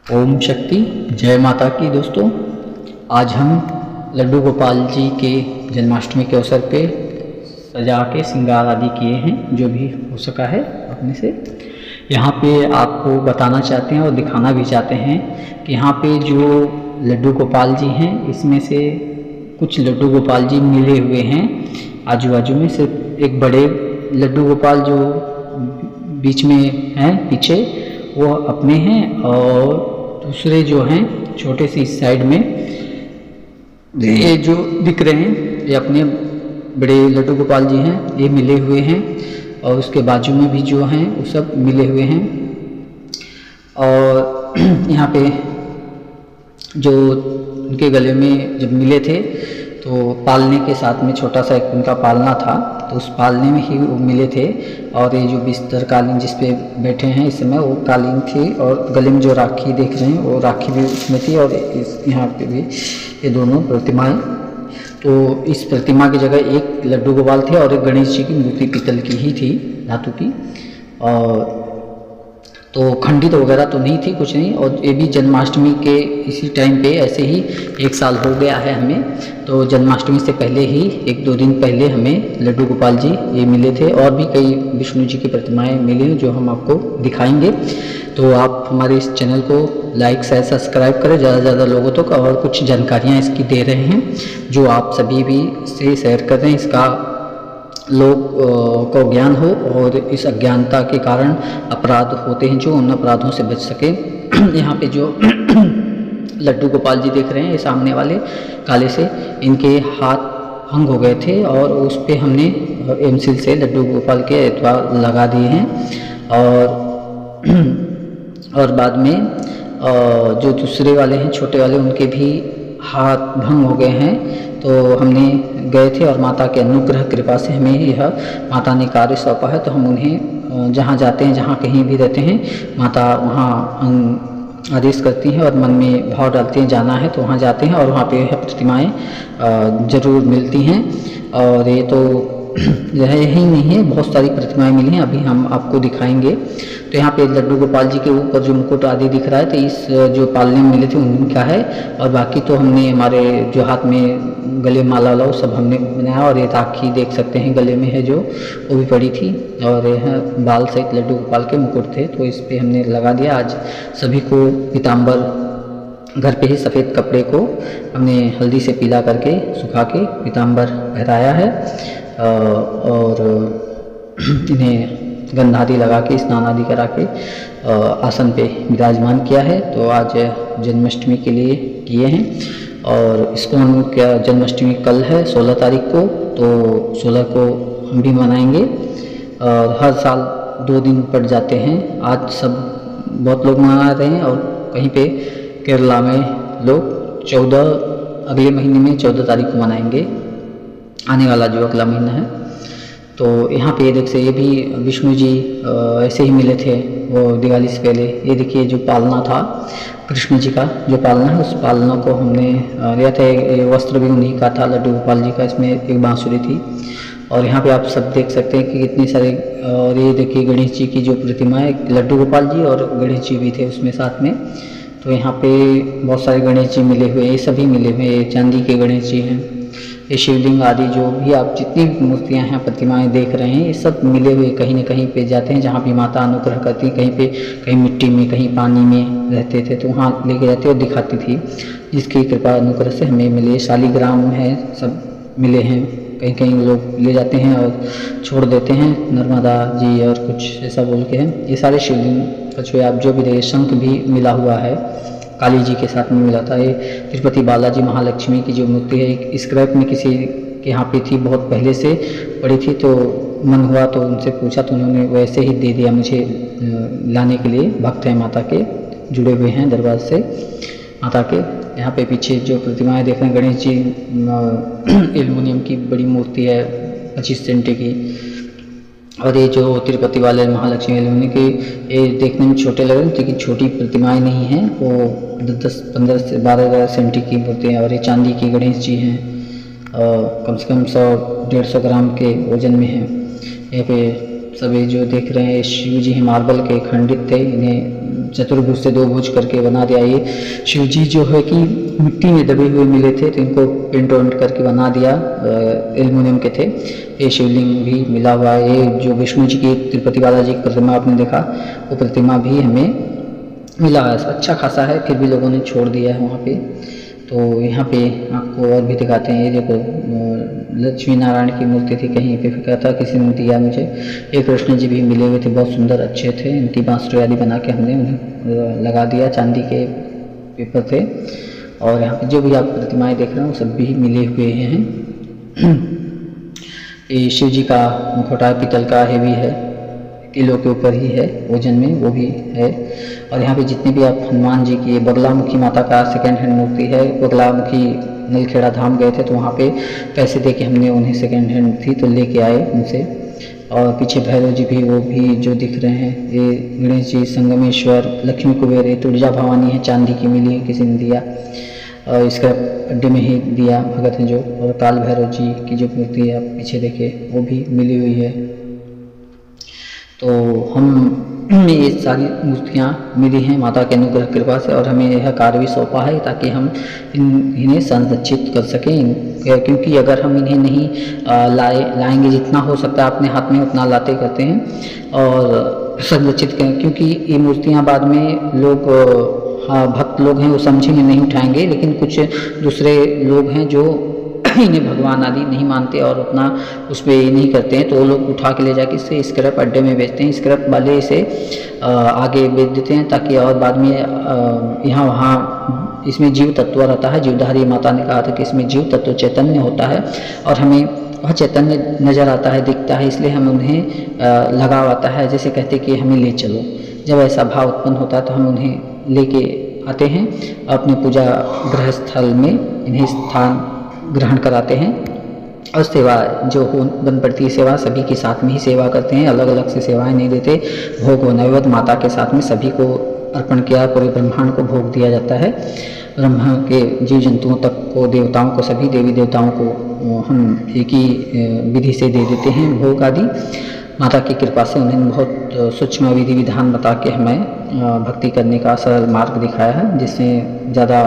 ओम शक्ति जय माता की। दोस्तों, आज हम लड्डू गोपाल जी के जन्माष्टमी के अवसर पे सजा के श्रृंगार आदि किए हैं, जो भी हो सका है अपने से। यहाँ पे आपको बताना चाहते हैं और दिखाना भी चाहते हैं कि यहाँ पे जो लड्डू गोपाल जी हैं, इसमें से कुछ लड्डू गोपाल जी मिले हुए हैं आजू बाजू में। सिर्फ एक बड़े लड्डू गोपाल जो बीच में हैं पीछे, वो अपने हैं, और दूसरे जो हैं छोटे से इस साइड में ये जो दिख रहे हैं, ये अपने बड़े लड्डू गोपाल जी हैं, ये मिले हुए हैं। और उसके बाजू में भी जो हैं वो सब मिले हुए हैं। और यहाँ पे जो उनके गले में जब मिले थे तो पालने के साथ में छोटा सा एक उनका पालना था, तो उस पालने में ही वो मिले थे। और ये जो बिस्तर कालीन जिस पे बैठे हैं इस समय, वो कालीन थी। और गले में जो राखी देख रहे हैं वो राखी भी उसमें थी। और इस यहाँ पे भी ये दोनों प्रतिमाएं, तो इस प्रतिमा की जगह एक लड्डू गोपाल थे और एक गणेश जी की मूर्ति पीतल की ही थी, धातु की। और तो खंडित वगैरह तो नहीं थी, कुछ नहीं। और ये भी जन्माष्टमी के इसी टाइम पे ऐसे ही एक साल हो गया है हमें। तो जन्माष्टमी से पहले ही 1-2 दिन पहले हमें लड्डू गोपाल जी ये मिले थे। और भी कई विष्णु जी की प्रतिमाएं मिली हैं जो हम आपको दिखाएंगे। तो आप हमारे इस चैनल को लाइक शेयर सब्सक्राइब करें ज़्यादा से ज़्यादा लोगों तक। और कुछ जानकारियाँ इसकी दे रहे हैं जो आप सभी भी से शेयर कर रहे हैं, इसका लोग को ज्ञान हो और इस अज्ञानता के कारण अपराध होते हैं जो उन अपराधों से बच सके। यहाँ पे जो लड्डू गोपाल जी देख रहे हैं, ये सामने वाले काले से, इनके हाथ भंग हो गए थे और उस पर हमने एमसील से लड्डू गोपाल के एतवार लगा दिए हैं। और बाद में जो दूसरे वाले हैं छोटे वाले, उनके भी हाथ भंग हो गए हैं। तो हमने गए थे और माता के अनुग्रह कृपा से हमें यह माता ने कार्य सौंपा है। तो हम उन्हें जहाँ जाते हैं, जहाँ कहीं भी रहते हैं, माता वहाँ आदेश करती हैं और मन में भाव डालती हैं जाना है तो वहाँ जाते हैं। और वहाँ पे यह प्रतिमाएँ ज़रूर मिलती हैं। और ये तो यही नहीं है, बहुत सारी प्रतिमाएं मिली हैं, अभी हम आपको दिखाएंगे। तो यहाँ पे लड्डू गोपाल जी के ऊपर जो मुकुट आदि दिख रहा है, तो इस जो पालने में मिले थे उनका है। और बाकी तो हमने हमारे जो हाथ में गले माला वाला वो सब हमने बनाया। और ये राखी देख सकते हैं गले में है जो, वो भी पड़ी थी। और यह बाल सहित लड्डू गोपाल के मुकुट थे, तो इस पर हमने लगा दिया। आज सभी को पीताम्बर, घर पे ही सफ़ेद कपड़े को हमने हल्दी से पीला करके सुखा के पीताम्बर पहनाया है। और इन्हें गंध आदि लगा के स्नान आदि करा के आसन पे विराजमान किया है। तो आज जन्माष्टमी के लिए किए हैं। और इसको हम क्या, जन्माष्टमी कल है 16 तारीख को, तो 16 को हम भी मनाएंगे। और हर साल 2 दिन पड़ जाते हैं। आज सब बहुत लोग मना रहे हैं और कहीं पे केरला में लोग 14, अगले महीने में 14 तारीख को मनाएंगे, आने वाला जो अगला महीना है। तो यहाँ पे देख से ये भी विष्णु जी ऐसे ही मिले थे वो दिवाली से पहले। ये देखिए जो पालना था कृष्ण जी का, जो पालना है, उस पालना को हमने लिया था। ये वस्त्र भी उन्हीं का था, लड्डू गोपाल जी का। इसमें एक बांसुरी थी। और यहाँ पे आप सब देख सकते हैं कि कितने सारे। और ये देखिए गणेश जी की जो प्रतिमा है, लड्डू गोपाल जी और गणेश जी भी थे उसमें साथ में। तो यहाँ पे बहुत सारे गणेश जी मिले हुए, ये सभी मिले हुए, चांदी के गणेश जी हैं। ये शिवलिंग आदि जो भी आप जितनी मूर्तियां हैं, प्रतिमाएं देख रहे हैं, ये सब मिले हुए कहीं न कहीं पे जाते हैं जहाँ भी माता अनुग्रह करती। कहीं पे, कहीं मिट्टी में, कहीं पानी में रहते थे, तो वहाँ लेके जाते और दिखाती थी, जिसकी कृपा अनुग्रह से हमें मिले। शालिग्राम है, सब मिले हैं। कहीं कहीं लोग ले जाते हैं और छोड़ देते हैं, नर्मदा जी और कुछ ऐसा बोल के हैं। ये सारे शिवलिंग कछुए आप जो भी देखे, शंख भी मिला हुआ है, काली जी के साथ में मिला था। ये तिरुपति बालाजी महालक्ष्मी की जो मूर्ति है, एक स्क्रैप में किसी के यहाँ पे थी, बहुत पहले से पड़ी थी। तो मन हुआ तो उनसे पूछा, तो उन्होंने वैसे ही दे दिया मुझे लाने के लिए। भक्त हैं माता के, जुड़े हुए हैं दरबार से माता के। यहाँ पे पीछे जो प्रतिमाएं देख रहे हैं, गणेश जी एल्युमिनियम की बड़ी मूर्ति है 25 सेंटी की। और ये जो तिरुपति वाले महालक्ष्मी एल्युमिनियम की, ये देखने में छोटे लग रहे हैं, लेकिन छोटी प्रतिमाएं नहीं हैं, वो 10-15 से 12 सेंटी की मूर्ति हैं। और ये चांदी की गणेश जी हैं, कम से कम 100-150 ग्राम के वजन में हैं। यहाँ पे सभी जो देख रहे हैं शिव जी हैं, मार्बल के खंडित थे, इन्हें चतुर्भुज से 2 भुज करके बना दिया। ये शिव जी जो है कि मिट्टी में दबे हुए मिले थे, तो इनको पेंट वेंट करके बना दिया, एल्युमिनियम के थे। ये शिवलिंग भी मिला हुआ है। ये जो विष्णु जी की तिरुपति बालाजी की प्रतिमा आपने देखा, वो प्रतिमा भी हमें मिला है। अच्छा खासा है, फिर भी लोगों ने छोड़ दिया है वहाँ पे। तो यहाँ पे आपको और भी दिखाते हैं। ये देखो लक्ष्मी नारायण की मूर्ति थी, कहीं पे फेंका था, किसी ने दिया मुझे। ये कृष्ण जी भी मिले हुए थे, बहुत सुंदर अच्छे थे। इनकी बांसुरी आदि बना के हमने उन्हें लगा दिया, चांदी के पेपर थे। और यहाँ पे जो भी आप प्रतिमाएँ देख रहे हैं वो सब भी मिले हुए हैं। ये शिव जी का मुखौटा पीतल का हेवी है, किलो के ऊपर ही है वजन में, वो भी है। और यहाँ पे जितने भी आप हनुमान जी की, बगलामुखी माता का सेकेंड हैंड मूर्ति है। बगलामुखी नलखेड़ा धाम गए थे तो वहाँ पे पैसे दे के हमने उन्हें सेकेंड हैंड थी तो लेके आए उनसे। और पीछे भैरव जी भी, वो भी जो दिख रहे हैं। ये गणेश जी, संगमेश्वर, लक्ष्मी कुबेर, ये तुलजा भवानी है, चांदी की मिली है, किसी ने दिया। और इसका अड्डे में ही दिया भगत हैं जो। और काल भैरव जी की जो मूर्ति है आप पीछे देखिए, वो भी मिली हुई है। तो हमें ये सारी मूर्तियाँ मिली हैं माता के अनुग्रह कृपा से, और हमें यह कार्य भी सौंपा है ताकि हम इन्हें संरक्षित कर सकें। क्योंकि अगर हम इन्हें नहीं लाएंगे, जितना हो सकता है अपने हाथ में उतना लाते करते हैं और संरक्षित करें। क्योंकि ये मूर्तियाँ बाद में लोग, हाँ भक्त लोग हैं वो समझेंगे, नहीं उठाएंगे। लेकिन कुछ दूसरे लोग हैं जो इन्हें भगवान आदि नहीं मानते और उतना उस पर ये नहीं करते हैं, तो वो लोग उठा के ले जाके इसे स्क्रैप अड्डे में बेचते हैं। स्क्रैप वाले इसे आगे बेच देते हैं ताकि और बाद में यहाँ वहाँ इसमें जीव तत्व रहता है। जीवधारी माता ने कहा था कि इसमें जीव तत्व चैतन्य होता है और हमें वह चैतन्य नज़र आता है, दिखता है, इसलिए हम उन्हें लगाव आता है। जैसे कहते कि हमें ले चलो, जब ऐसा भाव उत्पन्न होता है तो हम उन्हें लेके आते हैं अपने पूजा गृह स्थल में, इन्हें स्थान ग्रहण कराते हैं। और सेवा जो बन पड़ती है, सेवा सभी के साथ में ही सेवा करते हैं, अलग अलग से सेवाएं नहीं देते। भोग व नैवेद्य माता के साथ में सभी को अर्पण किया, पूरे ब्रह्मांड को भोग दिया जाता है। ब्रह्मा के जीव जंतुओं तक को, देवताओं को, सभी देवी देवताओं को हम एक ही विधि से दे देते हैं भोग आदि। माता की कृपा से उन्हें बहुत सूक्ष्म विधि विधान बता के हमें भक्ति करने का सरल मार्ग दिखाया है, जिससे ज़्यादा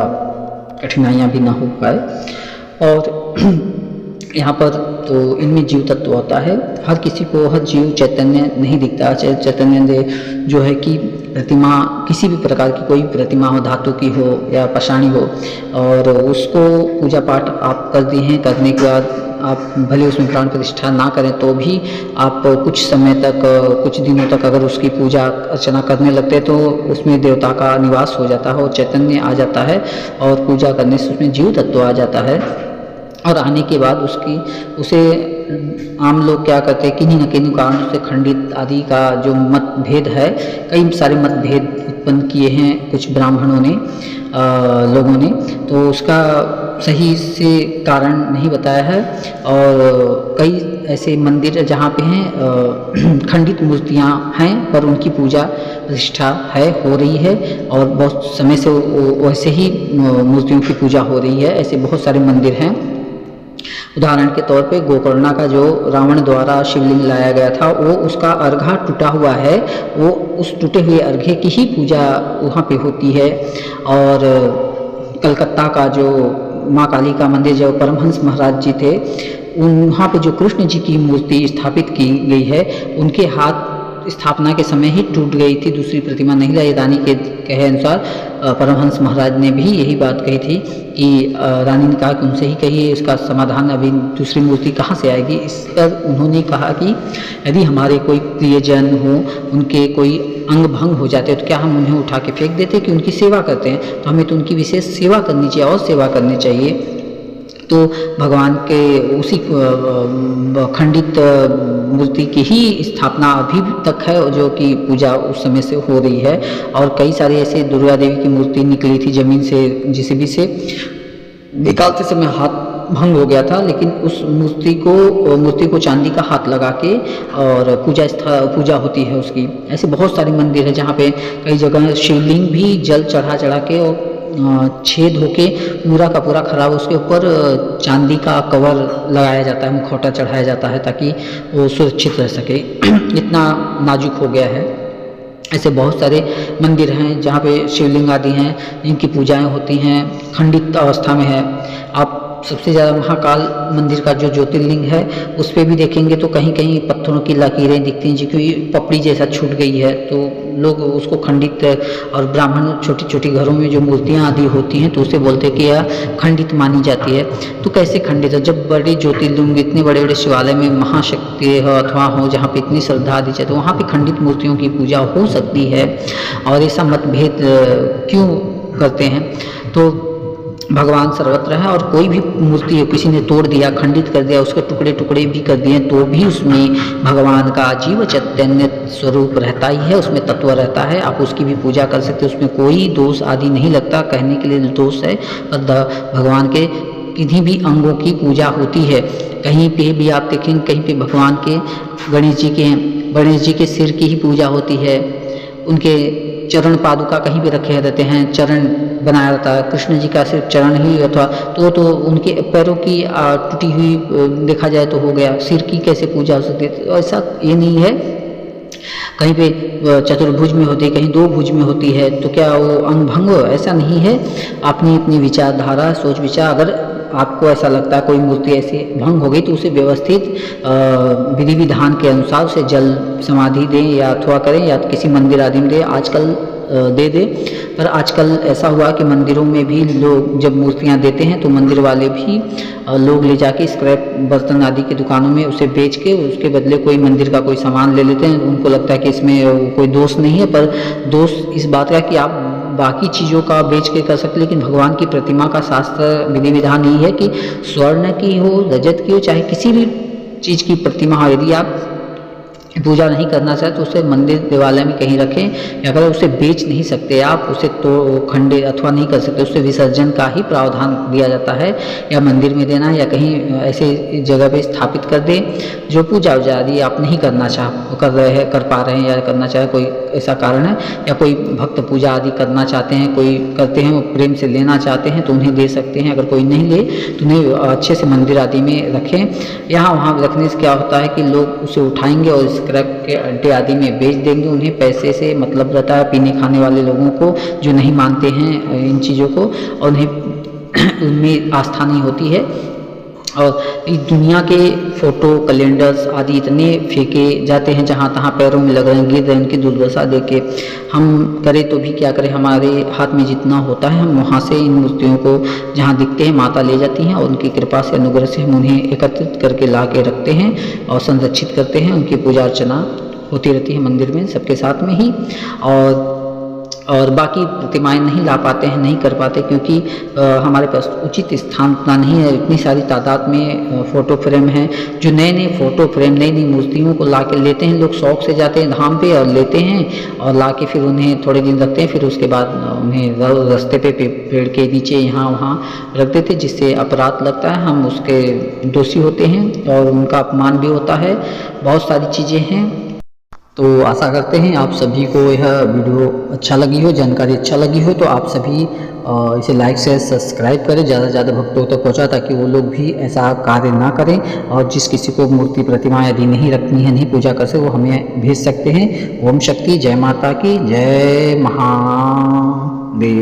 कठिनाइयाँ भी ना हो पाए। और यहाँ पर तो इनमें जीव तत्व होता है। हर किसी को हर जीव चैतन्य नहीं दिखता। चैतन्य जो है कि प्रतिमा, किसी भी प्रकार की कोई प्रतिमा हो, धातु की हो या पाषाणी हो, और उसको पूजा पाठ आप कर दिए हैं, करने के बाद आप भले उसमें प्राण प्रतिष्ठा ना करें तो भी आप कुछ समय तक, कुछ दिनों तक अगर उसकी पूजा अर्चना करने लगते हैं तो उसमें देवता का निवास हो जाता है और चैतन्य आ जाता है, और पूजा करने से उसमें जीव तत्व आ जाता है। और आने के बाद उसे आम लोग क्या करते हैं, किन्हीं न किन्हीं कारणों से खंडित आदि का जो मतभेद है, कई सारे मतभेद उत्पन्न किए हैं कुछ ब्राह्मणों ने, लोगों ने, तो उसका सही से कारण नहीं बताया है। और कई ऐसे मंदिर जहाँ पे हैं खंडित मूर्तियाँ हैं पर उनकी पूजा प्रतिष्ठा है, हो रही है, और बहुत समय से वैसे ही मूर्तियों की पूजा हो रही है। ऐसे बहुत सारे मंदिर हैं। उदाहरण के तौर पे गोकर्णा का जो रावण द्वारा शिवलिंग लाया गया था, वो उसका अर्घा टूटा हुआ है, वो उस टूटे हुए अर्घे की ही पूजा वहाँ पे होती है। और कलकत्ता का जो माँ काली का मंदिर, जो परमहंस महाराज जी थे, वहाँ पे जो कृष्ण जी की मूर्ति स्थापित की गई है, उनके हाथ स्थापना के समय ही टूट गई थी, दूसरी प्रतिमा नहीं लाई। रानी के कहे अनुसार परमहंस महाराज ने भी यही बात कही थी कि रानी ने कहा कि उनसे ही कहिए, इसका समाधान, अभी दूसरी मूर्ति कहाँ से आएगी। इस पर उन्होंने कहा कि यदि हमारे कोई प्रियजन हो, उनके कोई अंग भंग हो जाते हैं तो क्या हम उन्हें उठा के फेंक देते कि उनकी सेवा करते हैं, तो हमें तो उनकी विशेष सेवा करनी चाहिए और सेवा करनी चाहिए। तो भगवान के उसी खंडित मूर्ति की ही स्थापना अभी तक है, जो कि पूजा उस समय से हो रही है। और कई सारे ऐसे दुर्गा देवी की मूर्ति निकली थी जमीन से, जेसीबी से निकालते समय हाथ भंग हो गया था, लेकिन उस मूर्ति को चांदी का हाथ लगा के और पूजा होती है उसकी। ऐसे बहुत सारे मंदिर है जहाँ पे कई जगह शिवलिंग भी जल चढ़ा के और छेद होके पूरा का पूरा खराब, उसके ऊपर चांदी का कवर लगाया जाता है, मुखौटा चढ़ाया जाता है ताकि वो सुरक्षित रह सके। इतना नाजुक हो गया है। ऐसे बहुत सारे मंदिर हैं जहाँ पे शिवलिंग आदि हैं, जिनकी पूजाएं होती हैं, खंडित अवस्था में है। आप सबसे ज़्यादा महाकाल मंदिर का जो ज्योतिर्लिंग है उस पे भी देखेंगे तो कहीं कहीं पत्थरों की लकीरें दिखती हैं, जो कि पपड़ी जैसा छूट गई है, तो लोग उसको खंडित, और ब्राह्मण छोटी छोटी घरों में जो मूर्तियाँ आदि होती हैं तो उसे बोलते हैं कि यह खंडित मानी जाती है। तो कैसे खंडित है, जब बड़े ज्योतिर्लिंग, इतने बड़े बड़े शिवालय में महाशक्ति हो अथवा हो जहाँ पे इतनी श्रद्धा आदि चाहिए, तो वहाँ पे खंडित मूर्तियों की पूजा हो सकती है। और ऐसा मतभेद क्यों करते हैं? तो भगवान सर्वत्र है, और कोई भी मूर्ति किसी ने तोड़ दिया, खंडित कर दिया, उसके टुकड़े टुकड़े भी कर दिए, तो भी उसमें भगवान का जीव चैतन्य स्वरूप रहता ही है, उसमें तत्व रहता है। आप उसकी भी पूजा कर सकते हैं, उसमें कोई दोष आदि नहीं लगता। कहने के लिए दोष है, पर भगवान के किन्हीं भी अंगों की पूजा होती है। कहीं पे भी आप देखेंगे, कहीं पे भगवान के गणेश जी के सिर की ही पूजा होती है, उनके चरण पादुका कहीं भी रखे रहते हैं, चरण बनाया रहता है। कृष्ण जी का सिर्फ चरण ही अथवा तो उनके पैरों की टूटी हुई देखा जाए तो हो गया, सिर की कैसे पूजा हो सकती है? तो ऐसा ये नहीं है। कहीं पे चतुर्भुज में होती है, कहीं दो भुज में होती है, तो क्या वो अंग भंग? ऐसा नहीं है। अपनी अपनी विचारधारा, सोच विचार, अगर आपको ऐसा लगता है कोई मूर्ति ऐसी भंग हो गई तो उसे व्यवस्थित विधि विधान के अनुसार उसे जल समाधि दें या अथवा करें, या किसी मंदिर आदि में दें, आजकल दे दे। पर आजकल ऐसा हुआ कि मंदिरों में भी लोग जब मूर्तियां देते हैं तो मंदिर वाले भी लोग ले जाके स्क्रैप बर्तन आदि की दुकानों में उसे बेच के उसके बदले कोई मंदिर का कोई सामान ले लेते हैं। उनको लगता है कि इसमें कोई दोष नहीं है, पर दोष इस बात का कि आप बाकी चीज़ों का बेच के कर सकते, लेकिन भगवान की प्रतिमा का शास्त्र विधि विधान यही है कि स्वर्ण की हो, रजत की हो, चाहे किसी भी चीज़ की प्रतिमा हो, यदि आप पूजा नहीं करना चाहे तो उसे मंदिर देवालय में कहीं रखें, या अगर उसे बेच नहीं सकते आप, उसे तो खंडे अथवा नहीं कर सकते, उससे विसर्जन का ही प्रावधान दिया जाता है, या मंदिर में देना या कहीं ऐसे जगह पे स्थापित कर दें। जो पूजा वूजा आदि आप नहीं करना कर पा रहे हैं या करना चाहे, कोई ऐसा कारण है, या कोई भक्त पूजा आदि करना चाहते हैं, कोई करते हैं, वो प्रेम से लेना चाहते हैं तो उन्हें दे सकते हैं। अगर कोई नहीं ले तो उन्हें अच्छे से मंदिर आदि में रखें। यहाँ वहाँ रखने से क्या होता है कि लोग उसे उठाएंगे और स्क्रैप के अड्डे आदि में बेच देंगे। उन्हें पैसे से मतलब रहता है, पीने खाने वाले लोगों को जो नहीं मानते हैं इन चीज़ों को, और उन्हें उनमें आस्था नहीं होती है। और इस दुनिया के फ़ोटो कैलेंडर्स आदि इतने फेंके जाते हैं, जहाँ तहाँ पैरों में लग रहे हैं, गिर रहे हैं, उनकी दुर्दशा देख के हम करें तो भी क्या करें, हमारे हाथ में जितना होता है हम वहाँ से इन मूर्तियों को जहाँ दिखते हैं माता ले जाती हैं, और उनकी कृपा से, अनुग्रह से हम उन्हें एकत्रित करके ला के रखते हैं और संरक्षित करते हैं। उनकी पूजा अर्चना होती रहती है मंदिर में सबके साथ में ही। और बाकी प्रतिमाएं नहीं ला पाते हैं, नहीं कर पाते, क्योंकि हमारे पास उचित स्थान उतना नहीं है। इतनी सारी तादाद में फ़ोटो फ्रेम हैं, जो नए नए फ़ोटो फ्रेम, नई नई मूर्तियों को ला के लेते हैं लोग, शौक़ से जाते हैं धाम पे और लेते हैं, और ला के फिर उन्हें थोड़े दिन रखते हैं, फिर उसके बाद उन्हें रास्ते पे पेड़ के नीचे यहाँ वहाँ रख देते, जिससे अपराध लगता है, हम उसके दोषी होते हैं और उनका अपमान भी होता है। बहुत सारी चीज़ें हैं। तो आशा करते हैं आप सभी को यह वीडियो अच्छा लगी हो, जानकारी अच्छा लगी हो, तो आप सभी इसे लाइक शेयर सब्सक्राइब करें, ज़्यादा से ज़्यादा भक्तों तक पहुँचा, ताकि वो लोग भी ऐसा कार्य ना करें। और जिस किसी को मूर्ति प्रतिमा यदि नहीं रखनी है, नहीं पूजा कर सकते, वो हमें भेज सकते हैं। ओम शक्ति, जय माता की, जय महादेव।